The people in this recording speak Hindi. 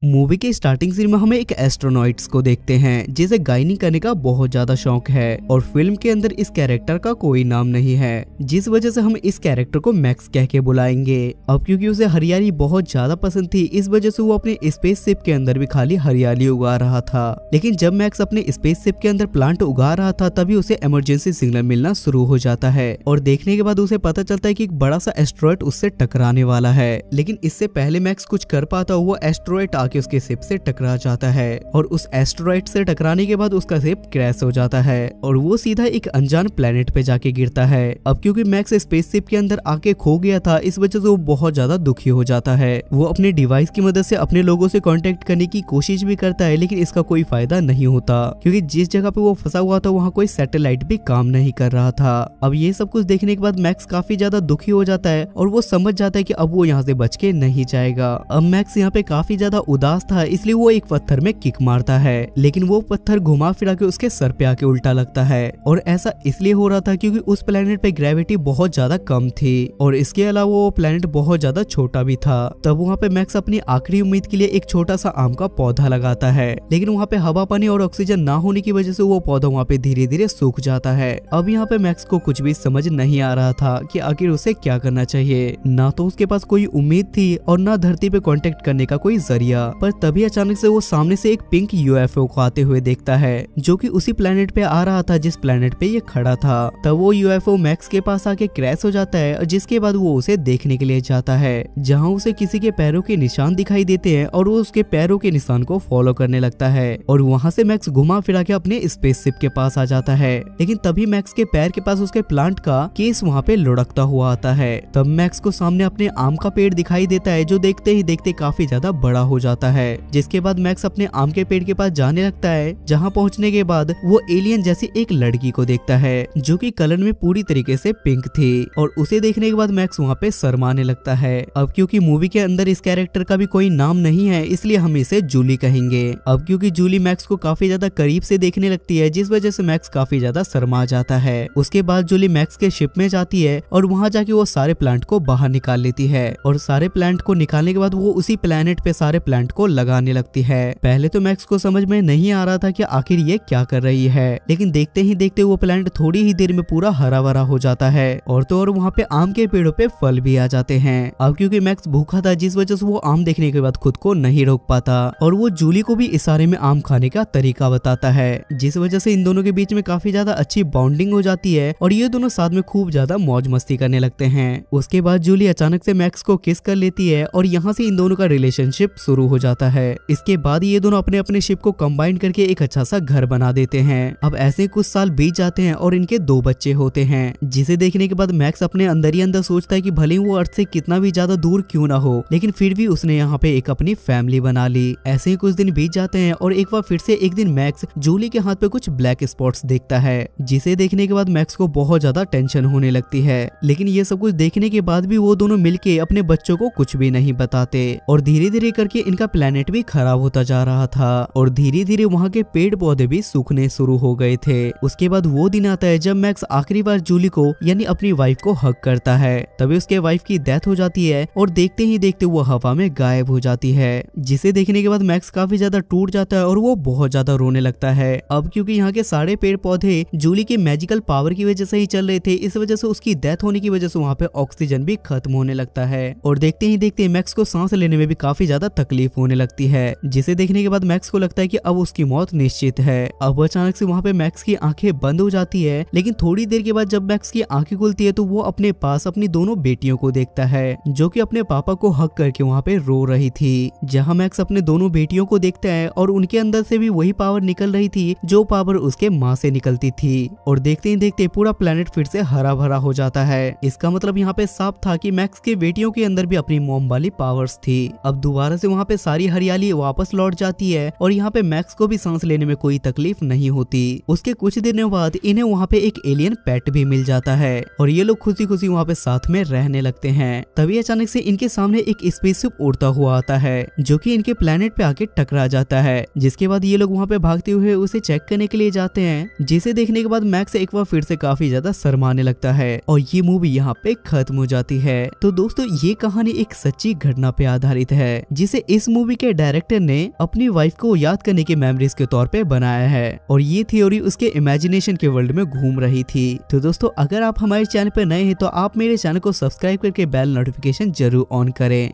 मूवी के स्टार्टिंग सीन में हमें एक एस्ट्रोनॉइट्स को देखते हैं जिसे गायनी करने का बहुत ज्यादा शौक है और फिल्म के अंदर इस कैरेक्टर का कोई नाम नहीं है, जिस वजह से हम इस कैरेक्टर को मैक्स कह के बुलाएंगे। अब क्योंकि उसे हरियाली बहुत ज्यादा पसंद थी, इस वजह से वो अपने स्पेसशिप के अंदर भी खाली हरियाली उगा रहा था। लेकिन जब मैक्स अपने स्पेसशिप के अंदर प्लांट उगा रहा था तभी उसे इमरजेंसी सिग्नल मिलना शुरू हो जाता है और देखने के बाद उसे पता चलता है कि एक बड़ा सा एस्ट्रॉइड उससे टकराने वाला है। लेकिन इससे पहले मैक्स कुछ कर पाता हुआ एस्ट्रॉइड आके उसके शिप से टकरा जाता है और उस एस्ट्रॉइड से टकराने के बाद उसका शिप क्रैश हो जाता है और वो सीधा एक अनजान प्लेनेट पे जाके गिरता है। अब क्योंकि मैक्स स्पेसशिप के अंदर आके खो गया था, इस वजह से वो बहुत ज्यादा दुखी हो जाता है। वो अपने डिवाइस की मदद से अपने लोगों से कांटेक्ट करने की कोशिश भी करता है, लेकिन इसका कोई फायदा नहीं होता क्योंकि जिस जगह पे वो फंसा हुआ था वहाँ कोई सैटेलाइट भी काम नहीं कर रहा था। अब ये सब कुछ देखने के बाद मैक्स काफी ज्यादा दुखी हो जाता है और वो समझ जाता है कि अब वो यहाँ से बच के नहीं जाएगा। अब मैक्स यहाँ पे काफी ज्यादा उदास था, इसलिए वो एक पत्थर में किक मारता है, लेकिन वो पत्थर घुमा फिरा के उसके सर पे आके उल्टा लगता है और ऐसा इसलिए हो रहा था क्योंकि उस प्लेनेट पे ग्रेविटी बहुत ज्यादा कम थी और इसके अलावा वो प्लेनेट बहुत ज्यादा छोटा भी था। तब वहाँ पे मैक्स अपनी आखिरी उम्मीद के लिए एक छोटा सा आम का पौधा लगाता है, लेकिन वहाँ पे हवा पानी और ऑक्सीजन ना होने की वजह से वो पौधा वहाँ पे धीरे धीरे सूख जाता है। अब यहाँ पे मैक्स को कुछ भी समझ नहीं आ रहा था कि आखिर उसे क्या करना चाहिए। ना तो उसके पास कोई उम्मीद थी और ना धरती पे कांटेक्ट करने का कोई जरिया। पर तभी अचानक से वो सामने से एक पिंक यूएफओ को आते हुए देखता है जो कि उसी प्लेनेट पे आ रहा था जिस प्लेनेट पे ये खड़ा था। तब वो यूएफओ मैक्स के पास आके क्रैश हो जाता है, जिसके बाद वो उसे देखने के लिए जाता है जहाँ उसे किसी के पैरों के निशान दिखाई देते हैं और वो उसके पैरों के निशान को फॉलो करने लगता है और वहाँ से मैक्स घुमा फिरा के अपने स्पेसशिप के पास आ जाता है। लेकिन तभी मैक्स के पैर के पास उसके प्लांट का केस वहाँ पे लुढ़कता हुआ आता है। तब मैक्स को सामने अपने आम का पेड़ दिखाई देता है जो देखते ही देखते काफी ज्यादा बड़ा हो जाता है। जिसके बाद मैक्स अपने आम के पेड़ के पास जाने लगता है, जहाँ पहुँचने के बाद वो एलियन जैसी एक लड़की को देखता है जो कि कलर में पूरी तरीके से पिंक थी और उसे देखने के बाद मैक्स वहाँ पे शर्माने लगता है। अब क्योंकि मूवी के अंदर इस कैरेक्टर का भी कोई नाम नहीं है, इसलिए हम इसे जूली कहेंगे। अब क्योंकि जूली मैक्स को काफी ज्यादा करीब से देखने लगती है, जिस वजह से मैक्स काफी ज्यादा शर्मा जाता है। उसके बाद जूली मैक्स के शिप में जाती है और वहाँ जाके वो सारे प्लांट को बाहर निकाल लेती है और सारे प्लांट को निकालने के बाद वो उसी प्लेनेट पे सारे प्लांट को लगाने लगती है। पहले तो मैक्स को समझ में नहीं आ रहा था कि आखिर ये क्या कर रही है, लेकिन देखते ही देखते वो प्लांट थोड़ी ही देर में पूरा हरा भरा हो जाता है और तो और वहाँ पे आम के पेड़ों पे फल भी आ जाते हैं। अब क्योंकि मैक्स भूखा था, जिस वजह से वो आम देखने के बाद खुद को नहीं रोक पाता और वो जूली को भी इशारे में आम खाने का तरीका बताता है, जिस वजह से इन दोनों के बीच में काफी ज्यादा अच्छी बॉन्डिंग हो जाती है और ये दोनों साथ में खूब ज्यादा मौज मस्ती करने लगते हैं। उसके बाद जूली अचानक से मैक्स को किस कर लेती है और यहाँ से इन दोनों का रिलेशनशिप शुरू हो जाता है। इसके बाद ये दोनों अपने अपने शिप को कंबाइन करके एक अच्छा सा घर बना देते हैं। अब ऐसे कुछ साल बीत जाते हैं और इनके 2 बच्चे होते हैं, जिसे देखने के बाद मैक्स अपने अंदर ही अंदर सोचता है कि भले वो अर्थ से कितना भी ज्यादा दूर क्यों ना हो, लेकिन फिर भी उसने यहाँ पे एक अपनी फैमिली बना ली। ऐसे ही कुछ दिन बीत जाते हैं और एक बार फिर से एक दिन मैक्स जूली के हाथ पे कुछ ब्लैक स्पॉट्स देखता है, जिसे देखने के बाद मैक्स को बहुत ज्यादा टेंशन होने लगती है। लेकिन ये सब कुछ देखने के बाद भी वो दोनों मिलके अपने बच्चों को कुछ भी नहीं बताते और धीरे धीरे करके इनका प्लेनेट भी खराब होता जा रहा था और धीरे धीरे वहाँ के पेड़ पौधे भी सूखने शुरू हो गए थे। उसके बाद वो दिन आता है जब मैक्स आखिरी बार जूली को यानी अपनी वाइफ को हग करता है। तभी उसके वाइफ की डेथ हो जाती है और देखते ही देखते वो हवा में गायब हो जाती है, जिसे देखने के बाद मैक्स काफी ज्यादा टूट जाता है और वो बहुत ज्यादा रोने लगता है। अब क्योंकि यहाँ के सारे पेड़ पौधे जूली की मैजिकल पावर की वजह से ही चल रहे थे, इस वजह से उसकी डेथ होने की वजह से वहाँ पे ऑक्सीजन भी खत्म होने लगता है और देखते ही देखते मैक्स को सांस लेने में भी काफी ज्यादा तकलीफ होने लगती है, जिसे देखने के बाद मैक्स को लगता है कि अब उसकी मौत निश्चित है। अब अचानक से वहाँ पे मैक्स की आंखें बंद हो जाती है, लेकिन थोड़ी देर के बाद जब मैक्स की आंखें खुलती है तो वो अपने पास अपनी दोनों बेटियों को देखता है जो कि अपने पापा को हक करके वहाँ पे रो रही थी। जहाँ मैक्स अपने दोनों बेटियों को देखता है और उनके अंदर से भी वही पावर निकल रही थी जो पावर उसके माँ से निकलती थी और देखते ही देखते पूरा प्लेनेट फिर से हरा भरा हो जाता है। इसका मतलब यहाँ पे साफ था कि मैक्स के बेटियों के अंदर भी अपनी मॉम वाली पावर्स थी। अब दोबारा से वहाँ पे सारी हरियाली वापस लौट जाती है और यहाँ पे मैक्स को भी सांस लेने में कोई तकलीफ नहीं होती। उसके कुछ दिनों बाद इन्हें वहाँ पे एक एलियन पेट भी मिल जाता है और ये लोग खुशी खुशी वहाँ पे साथ में रहने लगते हैं। तभी अचानक से इनके सामने एक स्पेसशिप उड़ता हुआ आता है जो कि इनके प्लेनेट पे आके टकरा जाता है, जिसके बाद ये लोग वहाँ पे भागते हुए उसे चेक करने के लिए जाते हैं, जिसे देखने के बाद मैक्स एक बार फिर से काफी ज्यादा शर्माने लगता है और ये मूवी यहाँ पे खत्म हो जाती है। तो दोस्तों ये कहानी एक सच्ची घटना पे आधारित है जिसे इस मूवी के डायरेक्टर ने अपनी वाइफ को याद करने की मेमोरीज के तौर पे बनाया है और ये थ्योरी उसके इमेजिनेशन के वर्ल्ड में घूम रही थी। तो दोस्तों, अगर आप हमारे चैनल पर नए हैं तो आप मेरे चैनल को सब्सक्राइब करके बेल नोटिफिकेशन जरूर ऑन करें।